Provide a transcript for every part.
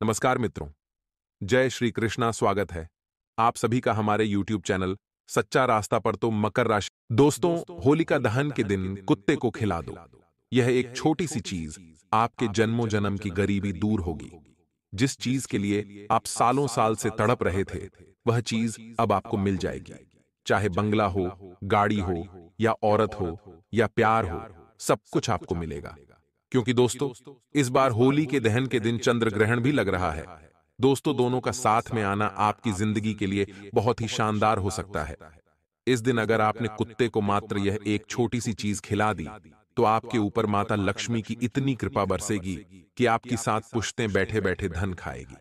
नमस्कार मित्रों, जय श्री कृष्णा। स्वागत है आप सभी का हमारे YouTube चैनल सच्चा रास्ता पर। तो मकर राशि दोस्तों, होलिका दहन के दिन कुत्ते को खिला दो। यह एक छोटी सी चीज आपके जन्मों जन्म की गरीबी दूर होगी। जिस चीज के लिए आप सालों साल से तड़प रहे थे, वह चीज अब आपको मिल जाएगी। चाहे बंगला हो, गाड़ी हो, या औरत हो, या प्यार हो, सब कुछ आपको मिलेगा। क्योंकि दोस्तों, इस बार होली के दहन के दिन चंद्र ग्रहण भी लग रहा है। दोस्तों, दोनों का साथ में आना आपकी जिंदगी के लिए बहुत ही शानदार हो सकता है। इस दिन अगर आपने कुत्ते को मात्र यह एक छोटी सी चीज खिला दी, तो आपके ऊपर माता लक्ष्मी की इतनी कृपा बरसेगी कि आपकी साथ पुश्तें बैठे बैठे धन खाएगी।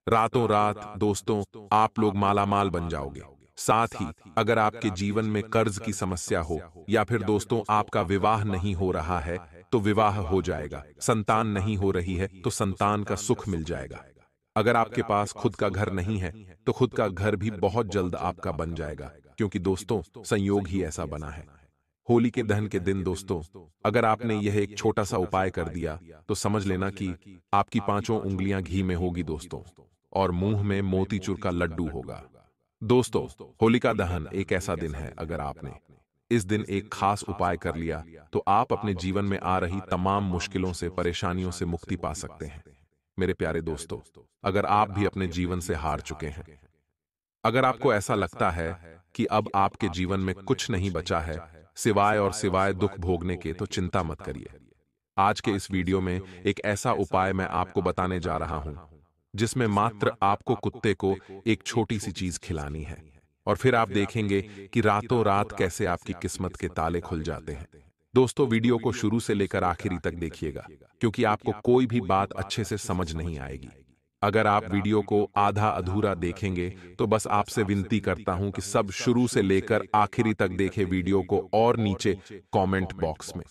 रातों रात दोस्तों, आप लोग मालामाल बन जाओगे। साथ ही अगर आपके जीवन में कर्ज की समस्या हो, या फिर दोस्तों आपका विवाह नहीं हो रहा है, तो विवाह हो जाएगा। संतान नहीं हो रही है, तो संतान का सुख मिल जाएगा। अगर आपके पास खुद का घर नहीं है, तो खुद का घर भी बहुत जल्द आपका बन जाएगा। क्योंकि दोस्तों, संयोग ही ऐसा बना है। होली के दहन के दिन दोस्तों, अगर आपने यह एक छोटा सा उपाय कर दिया, तो समझ लेना कि आपकी पांचों उंगलियां घी में होगी दोस्तों, और मुंह में मोतीचूर का लड्डू होगा। दोस्तों, होलिका दहन एक ऐसा दिन है, अगर आपने इस दिन एक खास उपाय कर लिया, तो आप अपने जीवन में आ रही तमाम मुश्किलों से, परेशानियों से मुक्ति पा सकते हैं। मेरे प्यारे दोस्तों, अगर आप भी अपने जीवन से हार चुके हैं, अगर आपको ऐसा लगता है कि अब आपके जीवन में कुछ नहीं बचा है सिवाय और सिवाय दुख भोगने के, तो चिंता मत करिए। आज के इस वीडियो में एक ऐसा उपाय मैं आपको बताने जा रहा हूं, जिसमें मात्र आपको कुत्ते को एक छोटी सी चीज खिलानी है, और फिर आप देखेंगे कि रातों रात कैसे आपकी किस्मत के ताले खुल जाते हैं। दोस्तों, वीडियो को शुरू से लेकर आखिरी तक देखिएगा, क्योंकि आपको कोई भी बात अच्छे से समझ नहीं आएगी। अगर आप वीडियो को आधा अधूरा देखेंगे, तो बस आपसे विनती करता हूं कि सब शुरू से लेकर आखिरी तक देखें वीडियो को, और नीचे कमेंट बॉक्स में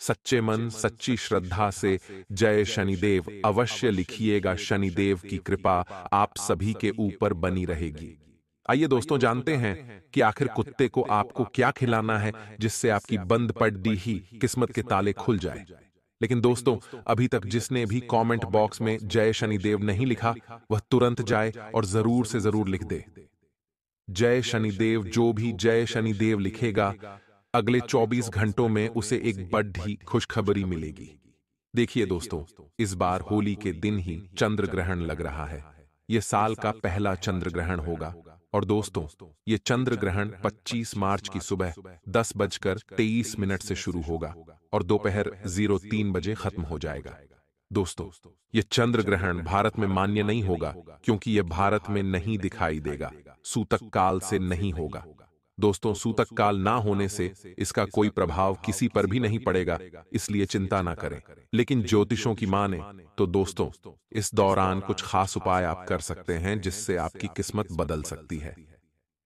सच्चे मन सच्ची श्रद्धा से जय शनिदेव अवश्य लिखिएगा। शनिदेव की कृपा आप सभी के ऊपर बनी रहेगी। आइए दोस्तों, जानते हैं कि आखिर कुत्ते को आपको क्या खिलाना है, जिससे आपकी बंद पड़ी ही किस्मत के ताले खुल जाए। लेकिन दोस्तों, अभी तक जिसने भी कमेंट बॉक्स में जय शनिदेव नहीं लिखा, वह तुरंत जाए और जरूर से जरूर लिख दे जय शनिदेव। जो भी जय शनिदेव लिखेगा, अगले 24 घंटों में उसे एक बड़ी खुशखबरी मिलेगी। देखिए दोस्तों, इस बार होली के दिन ही चंद्र ग्रहण लग रहा है। यह साल का पहला चंद्र ग्रहण होगा। और दोस्तों, यह चंद्र ग्रहण 25 मार्च की सुबह 10:23 से शुरू होगा, और दोपहर 03 बजे खत्म हो जाएगा। दोस्तों, यह चंद्र ग्रहण भारत में मान्य नहीं होगा, क्योंकि यह भारत में नहीं दिखाई देगा। सूतक काल से नहीं होगा। दोस्तों, सूतक काल ना होने से इसका कोई प्रभाव किसी पर भी नहीं पड़ेगा, इसलिए चिंता ना करें। लेकिन ज्योतिषों की माने तो दोस्तों, इस दौरान कुछ खास उपाय आप कर सकते हैं, जिससे आपकी किस्मत बदल सकती है।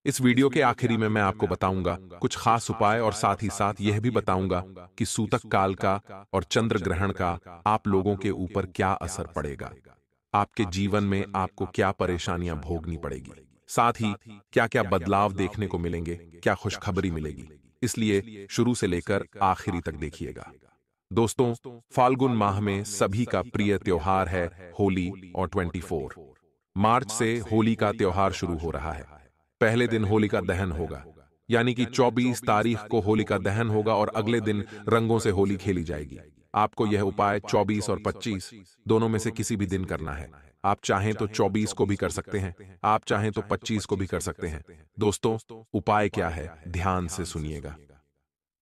इस वीडियो के आखिरी में मैं आपको बताऊंगा कुछ खास उपाय, और साथ ही साथ यह भी बताऊंगा कि सूतक काल का और चंद्र ग्रहण का आप लोगों के ऊपर क्या असर पड़ेगा, आपके जीवन में आपको क्या परेशानियां भोगनी पड़ेगी, साथ ही क्या क्या बदलाव देखने को मिलेंगे, क्या खुशखबरी मिलेगी। इसलिए शुरू से लेकर आखिरी तक देखिएगा। दोस्तों, फाल्गुन माह में सभी का प्रिय त्योहार है होली, और 24 मार्च से होली का त्योहार शुरू हो रहा है। पहले दिन होलिका दहन होगा, यानी कि 24 तारीख को होलिका दहन होगा, और अगले दिन रंगों से होली खेली जाएगी। आपको यह उपाय 24 और 25 दोनों में से किसी भी दिन करना है। आप चाहें तो 24 को भी कर सकते हैं, आप चाहें तो 25 को भी कर सकते हैं। दोस्तों, उपाय क्या है, ध्यान से सुनिएगा।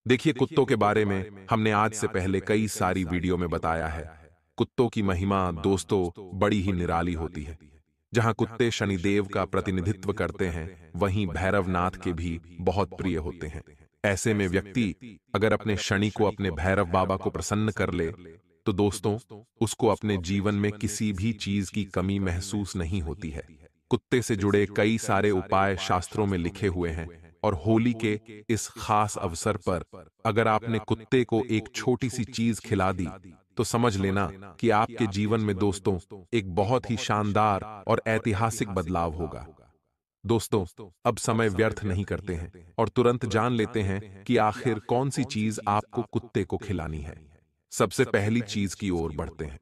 देखिए, कुत्तों के बारे में हमने आज से पहले कई सारी वीडियो में बताया है। कुत्तों की महिमा दोस्तों बड़ी ही निराली होती है। जहां कुत्ते शनिदेव का प्रतिनिधित्व करते हैं, वहीं भैरवनाथ के भी बहुत प्रिय होते हैं। ऐसे में व्यक्ति अगर अपने शनि को, अपने भैरव बाबा को प्रसन्न कर ले, तो दोस्तों उसको अपने जीवन में किसी भी चीज की कमी महसूस नहीं होती है। कुत्ते से जुड़े कई सारे उपाय शास्त्रों में लिखे हुए हैं, और होली के इस खास अवसर पर अगर आपने कुत्ते को एक छोटी सी चीज खिला दी, तो समझ लेना कि आपके जीवन में दोस्तों एक बहुत ही शानदार और ऐतिहासिक बदलाव होगा। दोस्तों, अब समय व्यर्थ नहीं करते हैं, और तुरंत जान लेते हैं कि आखिर कौन सी चीज आपको कुत्ते को खिलानी है। सबसे पहली चीज की ओर बढ़ते हैं।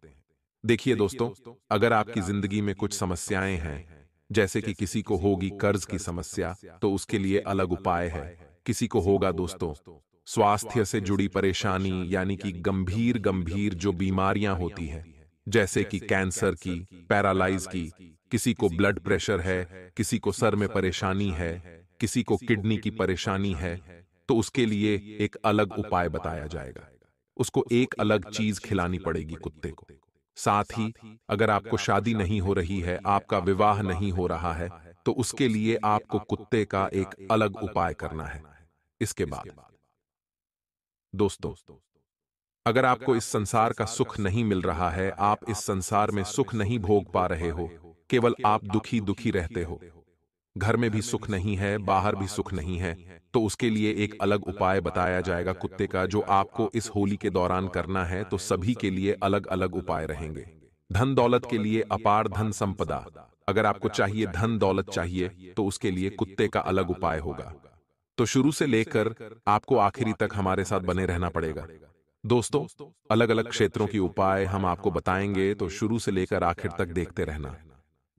देखिए दोस्तों, अगर आपकी जिंदगी में कुछ समस्याएं हैं, जैसे कि किसी को होगी कर्ज की समस्या, तो उसके लिए अलग उपाय है। किसी को होगा दोस्तों स्वास्थ्य से जुड़ी परेशानी, यानी कि गंभीर गंभीर जो बीमारियां होती हैं, जैसे कि कैंसर की, पैरालाइज की। किसी को ब्लड प्रेशर है, किसी को सर में परेशानी है, किसी को किडनी की परेशानी है, तो उसके लिए एक अलग उपाय बताया जाएगा। उसको एक अलग चीज खिलानी पड़ेगी कुत्ते को। साथ ही अगर आपको शादी नहीं हो रही है, आपका विवाह नहीं हो रहा है, तो उसके लिए आपको कुत्ते का एक अलग उपाय करना है। इसके बाद दोस्तों, अगर आपको इस संसार का सुख नहीं मिल रहा है, आप इस संसार में सुख नहीं भोग पा रहे हो, केवल आप दुखी दुखी रहते हो, घर में भी सुख नहीं है, बाहर भी सुख नहीं है, तो उसके लिए एक अलग उपाय बताया जाएगा कुत्ते का, जो आपको इस होली के दौरान करना है। तो सभी के लिए अलग अलग उपाय रहेंगे। धन दौलत के लिए अपार धन संपदा। अगर आपको चाहिए धन दौलत चाहिए, तो उसके लिए कुत्ते का अलग उपाय होगा। तो शुरू से लेकर आपको आखिरी तक हमारे साथ बने रहना पड़ेगा। दोस्तों, अलग अलग क्षेत्रों की उपाय हम आपको बताएंगे, तो शुरू से लेकर आखिर तक देखते रहना।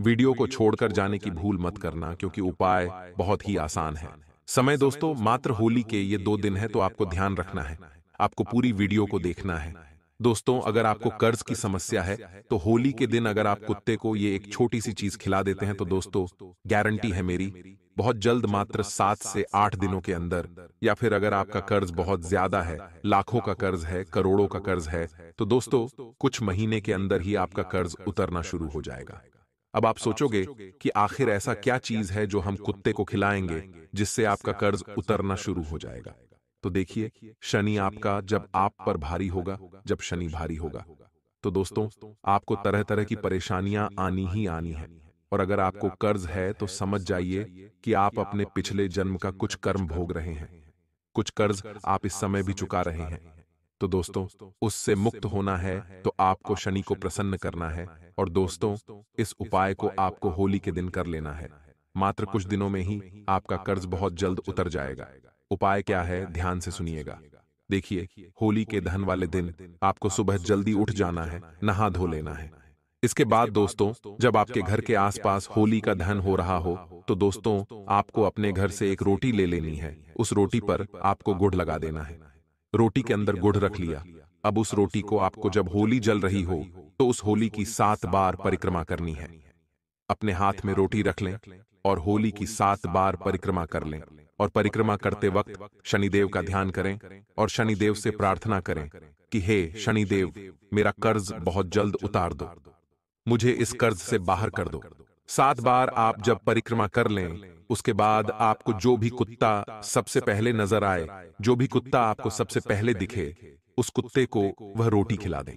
वीडियो को छोड़कर जाने की भूल मत करना, क्योंकि उपाय बहुत ही आसान है। समय दोस्तों मात्र होली के ये 2 दिन है, तो आपको ध्यान रखना है, आपको पूरी वीडियो को देखना है। दोस्तों, अगर आपको कर्ज की समस्या है, तो होली के दिन अगर आप कुत्ते को ये एक छोटी सी चीज खिला देते हैं, तो दोस्तों गारंटी है मेरी, बहुत जल्द मात्र 7 से 8 दिनों के अंदर, या फिर अगर आपका कर्ज बहुत ज्यादा है, लाखों का कर्ज है, करोड़ों का कर्ज है, तो दोस्तों कुछ महीने के अंदर ही आपका कर्ज उतरना शुरू हो जाएगा। अब आप सोचोगे कि आखिर ऐसा क्या चीज है जो हम कुत्ते को खिलाएंगे जिससे आपका कर्ज उतरना शुरू हो जाएगा। तो देखिए, शनि आपका जब आप पर भारी होगा, जब शनि भारी होगा, तो दोस्तों आपको तरह तरह की परेशानियां आनी ही आनी है। और अगर आपको कर्ज है, तो समझ जाइए कि आप अपने पिछले जन्म का कुछ कर्म भोग रहे हैं, कुछ कर्ज आप इस समय भी चुका रहे हैं। तो दोस्तों, उससे मुक्त होना है तो आपको शनि को प्रसन्न करना है। और दोस्तों, इस उपाय को आपको होली के दिन कर लेना है। मात्र कुछ दिनों में ही आपका कर्ज बहुत जल्द उतर जाएगा। उपाय क्या है, ध्यान से सुनिएगा। देखिए, होली के दहन वाले दिन आपको सुबह जल्दी उठ जाना है, नहा धो लेना है। इसके बाद दोस्तों, जब आपके घर के आसपास होली का दहन हो रहा हो, तो दोस्तों आपको अपने घर से एक रोटी ले लेनी है। उस रोटी पर आपको गुड़ लगा देना है। रोटी के अंदर गुड़ रख लिया। अब उस रोटी को आपको जब होली जल रही हो, तो उस होली की 7 बार परिक्रमा करनी है। अपने हाथ में रोटी रख लें और होली की 7 बार परिक्रमा कर लें। और परिक्रमा करते वक्त शनिदेव का ध्यान करें और शनिदेव से प्रार्थना करें कि हे शनिदेव, मेरा कर्ज बहुत जल्द उतार दो, मुझे इस कर्ज से बाहर कर दो। 7 बार आप जब परिक्रमा कर लें, उसके बाद आपको जो भी कुत्ता सबसे पहले नजर आए, जो भी कुत्ता आपको सबसे पहले दिखे, उस कुत्ते को वह रोटी खिला दें।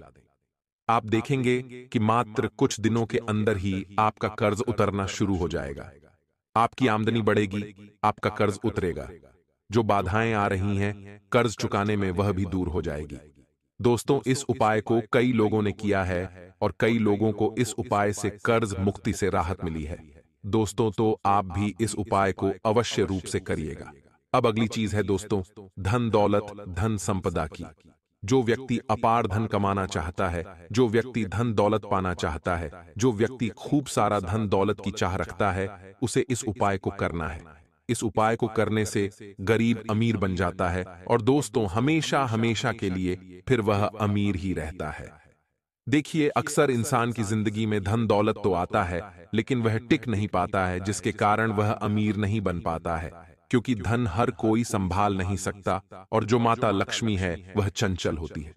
आप देखेंगे कि मात्र कुछ दिनों के अंदर ही आपका कर्ज उतरना शुरू हो जाएगा। आपकी आमदनी बढ़ेगी, आपका कर्ज उतरेगा। जो बाधाएं आ रही हैं कर्ज चुकाने में, वह भी दूर हो जाएगी। दोस्तों, इस उपाय को कई लोगों ने किया है और कई लोगों को इस उपाय से कर्ज मुक्ति से राहत मिली है। दोस्तों, तो आप भी इस उपाय को अवश्य रूप से करिएगा। अब अगली चीज है दोस्तों, धन दौलत धन संपदा की। जो व्यक्ति अपार धन कमाना चाहता है, जो व्यक्ति धन दौलत पाना चाहता है, जो व्यक्ति खूब सारा धन दौलत की चाह रखता है, उसे इस उपाय को करना है। इस उपाय को करने से गरीब अमीर बन जाता है और दोस्तों हमेशा हमेशा के लिए फिर वह अमीर ही रहता है। देखिए, अक्सर इंसान की जिंदगी में धन दौलत तो आता है, लेकिन वह टिक नहीं पाता है, जिसके कारण वह अमीर नहीं बन पाता है। क्योंकि धन हर कोई संभाल नहीं सकता, और जो माता लक्ष्मी है वह चंचल होती है,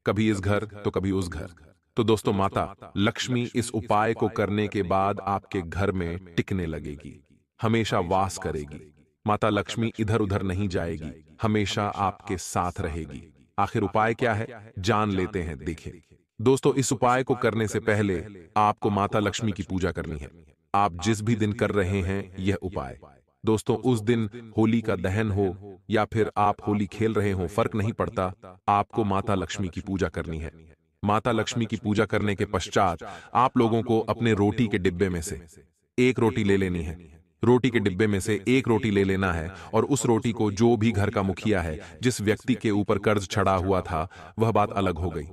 कभी इस घर तो कभी उस घर। तो दोस्तों, माता लक्ष्मी इस उपाय को करने के बाद आपके घर में टिकने लगेगी, हमेशा वास करेगी। माता लक्ष्मी इधर उधर नहीं जाएगी, हमेशा आपके साथ रहेगी। आखिर उपाय क्या है, जान लेते हैं। देखिए दोस्तों, इस उपाय को करने से पहले आपको माता लक्ष्मी की पूजा करनी है। आप जिस भी दिन कर रहे हैं यह उपाय, दोस्तों उस दिन होली का दहन हो या फिर आप होली खेल रहे हो, फर्क नहीं पड़ता, आपको माता लक्ष्मी की पूजा करनी है। माता लक्ष्मी की पूजा करने के पश्चात आप लोगों को अपने रोटी के डिब्बे में से एक रोटी ले लेनी है। रोटी के डिब्बे में से एक रोटी ले लेना है और उस रोटी को जो भी घर का मुखिया है, जिस व्यक्ति के ऊपर कर्ज चढ़ा हुआ था, वह बात अलग हो गई,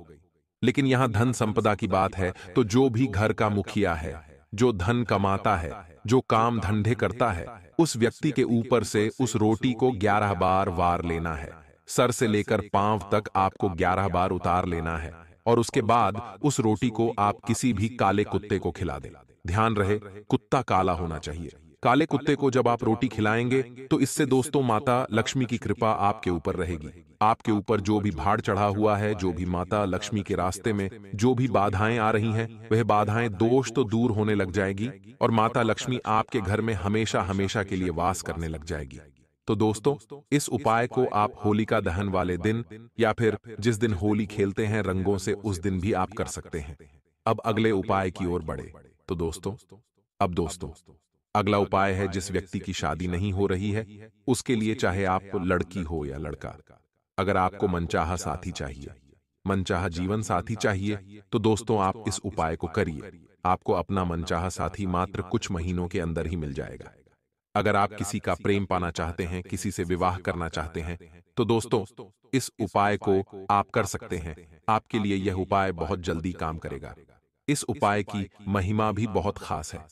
लेकिन यहां धन संपदा की बात है तो जो भी घर का मुखिया है, जो धन कमाता है, जो काम धंधे करता है, उस व्यक्ति के ऊपर से उस रोटी को 11 बार वार लेना है। सर से लेकर पांव तक आपको 11 बार उतार लेना है और उसके बाद उस रोटी को आप किसी भी काले कुत्ते को खिला दें। ध्यान रहे, कुत्ता काला होना चाहिए। काले कुत्ते को जब आप रोटी खिलाएंगे तो इससे दोस्तों माता लक्ष्मी की कृपा आपके ऊपर रहेगी। आपके ऊपर जो भी भार चढ़ा हुआ है, जो भी माता लक्ष्मी के रास्ते में जो भी बाधाएं आ रही हैं, वह बाधाएं दोष तो दूर होने लग जाएगी और माता लक्ष्मी आपके घर में हमेशा हमेशा के लिए वास करने लग जाएगी। तो दोस्तों, इस उपाय को आप होलिका दहन वाले दिन या फिर जिस दिन होली खेलते हैं रंगों से, उस दिन भी आप कर सकते हैं। अब अगले उपाय की ओर बढ़े तो दोस्तों अगला उपाय है जिस व्यक्ति की शादी नहीं हो रही है उसके लिए, चाहे आप लड़की हो या लड़का, अगर आपको मनचाहा साथी चाहिए, मनचाहा जीवन साथी चाहिए, तो दोस्तों आप इस उपाय को करिए। आपको अपना मनचाहा साथी मात्र कुछ महीनों के अंदर ही मिल जाएगा। अगर आप किसी का प्रेम पाना चाहते हैं, किसी से विवाह करना चाहते हैं, तो दोस्तों इस उपाय को आप कर सकते हैं। आपके लिए यह उपाय बहुत जल्दी काम करेगा। इस उपाय की महिमा भी बहुत खास है।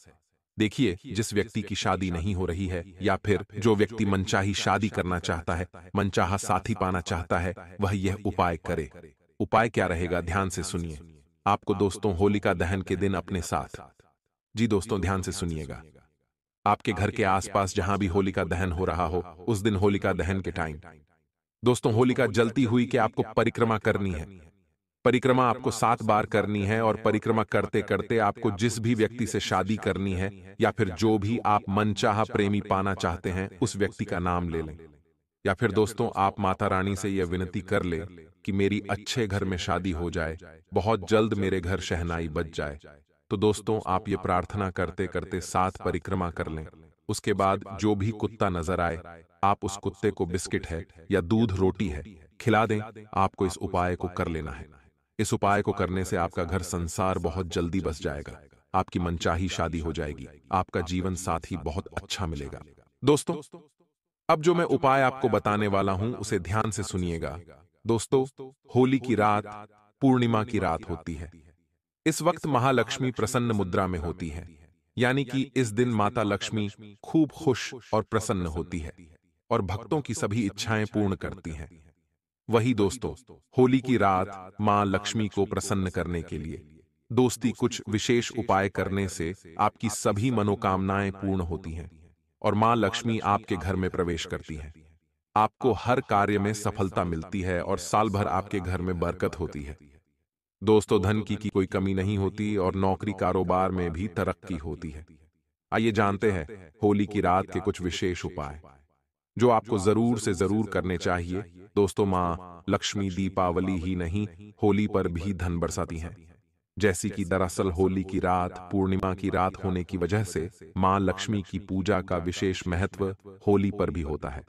देखिए, जिस व्यक्ति की शादी नहीं हो रही है या फिर जो व्यक्ति मनचाही शादी करना चाहता है, मनचाहा साथी पाना चाहता है, वह यह उपाय करे। उपाय क्या रहेगा, ध्यान से सुनिए। आपको दोस्तों होलिका दहन के दिन अपने साथ, जी दोस्तों ध्यान से सुनिएगा, आपके घर के आसपास जहां भी होलिका दहन हो रहा हो, उस दिन होलिका दहन के टाइम दोस्तों होलिका जलती हुई कि आपको परिक्रमा करनी है। परिक्रमा आपको 7 बार करनी है और परिक्रमा करते करते आपको जिस भी व्यक्ति से शादी करनी है या फिर जो भी आप मनचाहा प्रेमी पाना चाहते हैं, उस व्यक्ति का नाम ले लें। या फिर दोस्तों आप माता रानी से यह विनती कर ले कि मेरी अच्छे घर में शादी हो जाए, बहुत जल्द मेरे घर शहनाई बज जाए। तो दोस्तों आप ये प्रार्थना करते करते 7 परिक्रमा कर लें। उसके बाद जो भी कुत्ता नजर आए, आप उस कुत्ते को बिस्किट है या दूध रोटी है खिला दें। आपको इस उपाय को कर लेना है। इस उपाय को करने से आपका घर संसार बहुत जल्दी बस जाएगा, आपकी मनचाही शादी हो जाएगी, आपका जीवन साथी बहुत अच्छा मिलेगा। दोस्तों अब जो मैं उपाय आपको बताने वाला हूं उसे ध्यान से सुनिएगा। दोस्तों होली की रात पूर्णिमा की रात होती है। इस वक्त महालक्ष्मी प्रसन्न मुद्रा में होती है, यानी कि इस दिन माता लक्ष्मी खूब खुश और प्रसन्न होती है और भक्तों की सभी इच्छाएं पूर्ण करती हैं। वही दोस्तों होली की रात मां लक्ष्मी को प्रसन्न करने के लिए दोस्ती कुछ विशेष उपाय करने से आपकी सभी मनोकामनाएं पूर्ण होती हैं और मां लक्ष्मी आपके घर में प्रवेश करती हैं। आपको हर कार्य में सफलता मिलती है और साल भर आपके घर में बरकत होती है। दोस्तों धन की कोई कमी नहीं होती और नौकरी कारोबार में भी तरक्की होती है। आइए जानते हैं होली की रात के कुछ विशेष उपाय जो आपको जरूर से जरूर करने चाहिए। दोस्तों मां लक्ष्मी दीपावली ही नहीं, होली पर भी धन बरसाती हैं। जैसी कि दरअसल होली की रात पूर्णिमा की रात होने की वजह से मां लक्ष्मी की पूजा का विशेष महत्व होली पर भी होता है।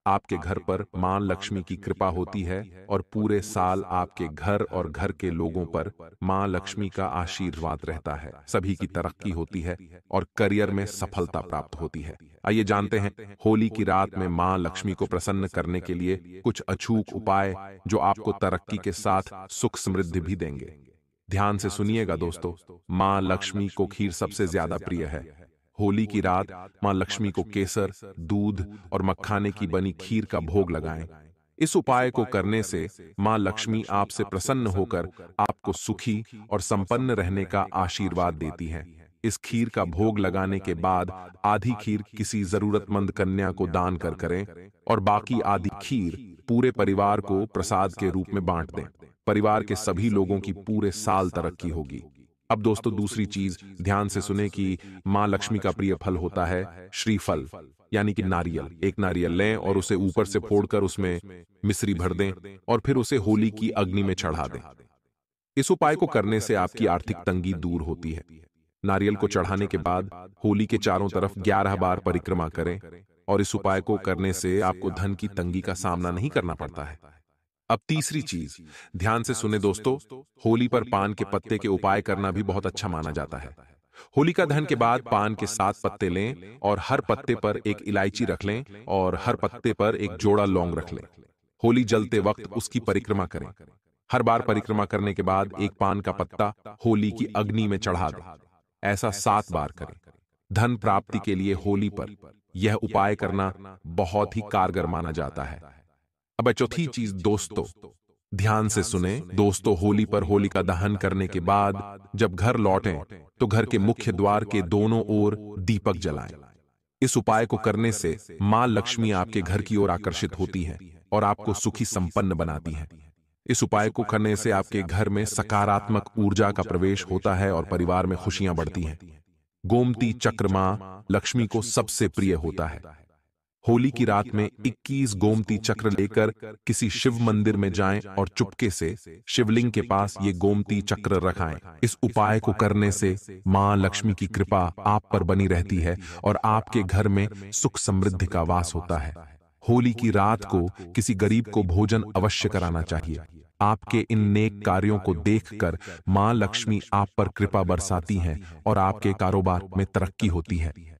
आपके घर पर मां लक्ष्मी की कृपा होती है और पूरे साल आपके घर और घर के लोगों पर मां लक्ष्मी का आशीर्वाद रहता है। सभी की तरक्की होती है और करियर में सफलता प्राप्त होती है। आइए जानते हैं होली की रात में मां लक्ष्मी को प्रसन्न करने के लिए कुछ अचूक उपाय जो आपको तरक्की के साथ सुख समृद्धि भी देंगे। ध्यान से सुनिएगा दोस्तों, मां लक्ष्मी को खीर सबसे ज्यादा प्रिय है। होली की रात मां लक्ष्मी को केसर, दूध और मखाने की बनी खीर का भोग लगाएं। इस उपाय को करने से मां लक्ष्मी आपसे प्रसन्न होकर आपको सुखी और संपन्न रहने का आशीर्वाद देती हैं। इस खीर का भोग लगाने के बाद आधी खीर किसी जरूरतमंद कन्या को दान कर करें और बाकी आधी खीर पूरे परिवार को प्रसाद के रूप में बांट दें। परिवार के सभी लोगों की पूरे साल तरक्की होगी। अब दोस्तों दूसरी चीज ध्यान से सुने कि मां लक्ष्मी का प्रिय फल होता है श्रीफल, यानी कि नारियल। एक नारियल लें और उसे ऊपर से फोड़कर उसमें मिश्री भर दें और फिर उसे होली की अग्नि में चढ़ा दें। इस उपाय को करने से आपकी आर्थिक तंगी दूर होती है। नारियल को चढ़ाने के बाद होली के चारों तरफ 11 बार परिक्रमा करें और इस उपाय को करने से आपको धन की तंगी का सामना नहीं करना पड़ता है। अब तीसरी चीज ध्यान से सुने दोस्तों, होली पर पान के पत्ते के उपाय करना भी बहुत अच्छा माना जाता है। होलिका दहन के बाद पान के 7 पत्ते लें और हर पत्ते पर एक इलायची रख लें और हर पत्ते पर एक जोड़ा लौंग रख लें। होली जलते वक्त उसकी परिक्रमा करें। हर बार परिक्रमा करने के बाद एक पान का पत्ता होली की अग्नि में चढ़ा दें। ऐसा 7 बार करें। धन प्राप्ति के लिए होली पर यह उपाय करना बहुत ही कारगर माना जाता है। अब चौथी चीज दोस्तों, ध्यान से सुने। दोस्तों, होली पर होलिका दहन करने के बाद जब घर लौटें तो घर के मुख्य द्वार के दोनों ओर दीपक जलाएं। इस उपाय को करने से मां लक्ष्मी आपके घर की ओर आकर्षित होती है और आपको सुखी संपन्न बनाती है। इस उपाय को करने से आपके घर में सकारात्मक ऊर्जा का प्रवेश होता है और परिवार में खुशियां बढ़ती हैं। गोमती चक्र मां लक्ष्मी को सबसे प्रिय होता है। होली की रात में 21 गोमती चक्र लेकर किसी शिव मंदिर में जाएं और चुपके से शिवलिंग के पास ये गोमती चक्र रखाएं। इस उपाय को करने से मां लक्ष्मी की कृपा आप पर बनी रहती है और आपके घर में सुख समृद्धि का वास होता है। होली की रात को किसी गरीब को भोजन अवश्य कराना चाहिए। आपके इन नेक कार्यों को देखकर मां लक्ष्मी आप पर कृपा बरसाती हैं और आपके कारोबार में तरक्की होती है।